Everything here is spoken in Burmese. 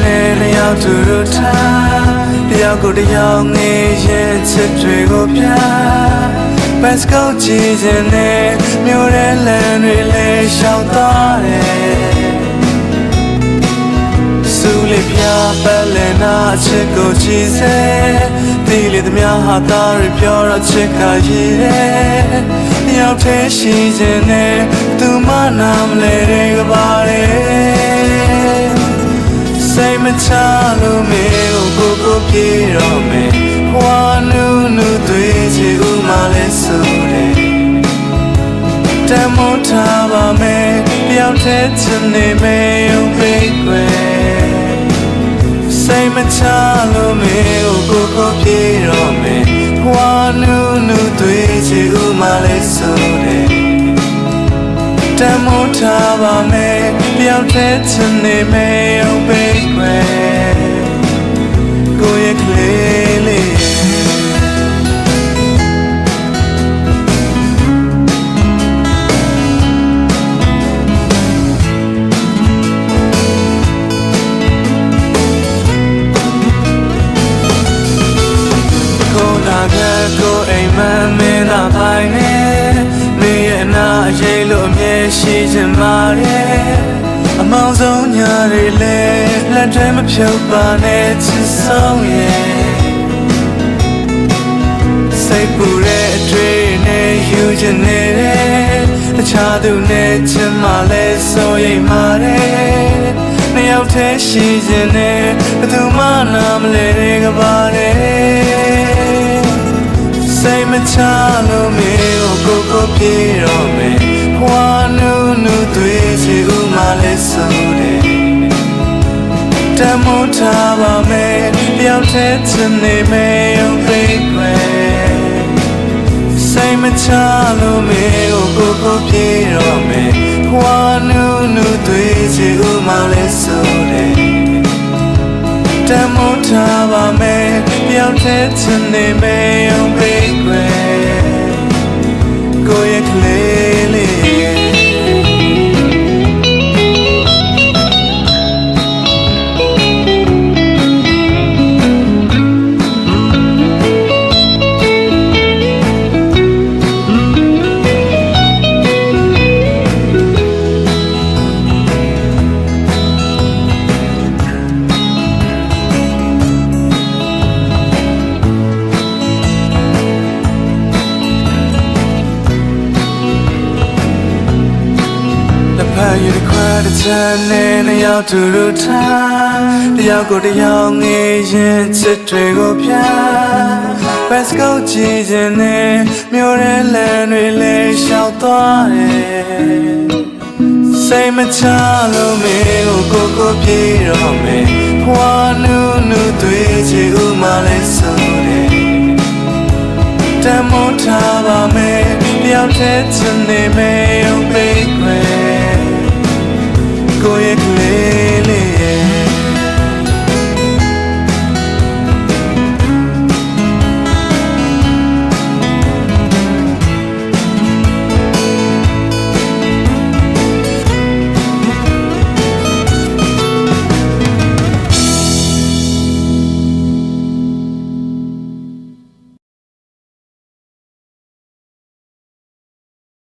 နဲ့နှစ်ယောက်တူတူထားတယောက်ကိုတယောက်ငေးရဲ့ချစ်တွေကိုပြဘတ်စကောက်ကြည့်ခြင်းနဲ့မြို့ရဲလမ်းတွေလည်းရှောင်သွားတယ်စူးလေးပြပတ်လည်နာအချစ်ကိုကြည့်စေဒီလေသမျှဟာသားရပြောတော့ချစ်ခါရည်တယ်တယောက်တည်းရှိခြင်းနဲ့သူမနာမလဲတဲ့ကပါတဲ့စိတ်မချလို့မေကိုပြေတော့မယ်ဘွားနူးနူးသွေးချီဦးမလဲဆိုတယ်တမို့ထားပါမယ်တယောက်တည်းချင်နေမယ်ရုံပိတ်ွယ်စိတ်မချလို့မေကိုပြေတော့မယ်ဘွားနူးနူးသွေးချီဦးမလဲဆိုတယ်တမို့ထားပါမယ်တယောက်တည်းချင်နေမယ်ရုံပိတ်ွယ်ကိုရဲ့ကလေးလေးကိုအိမ်မမင်းသာပိုင်နေမင်းရဲ့နာရိတ်လို့အမြဲရှိချင်ပါတယ်အမောင်ဆုံးညာတွေလည်းလက်ထဲမဖြုတ်ပါနဲ့ချစ်ဆုံးရဲ့စိတ်ပူတဲ့အတွေ့နဲ့ယူချင်နေတယ်တခြားသူနဲ့ချင်မှလည်းစိုးရိမ်ပါတယ်နှစ်ယောက်တည်းရှိချင်တယ်ဘယ်သူမှနာမလဲတဲ့ကပါတယ်စိတ်မချလို့မေကိုပြေတော့မယ်ဘွားနူးနူးသွေးချီဦးမလဲဆိုတယ်တမို့ထားပါမယ်တယောက်တည်းချင်နေမယ်ရုံပိတ်ွယ်စိတ်မချလို့မေကိုပြေတော့မယ်ဘွားနူးနူးသွေးချီဦးမလဲဆိုတယ်တမို့ထားပါမယ်တယောက်တည်းချင်နေမယ်ရုံပိတ်ွယ်ကိုရဲ့ကလေးလေးYou the crowd of ten and a yacht to root the yacht go to young age and sit to go pia Best go cheese and then mure land relay shout Say my child me go pier on me one new twitchy umale sore Demo tava me the outfits and they may obey go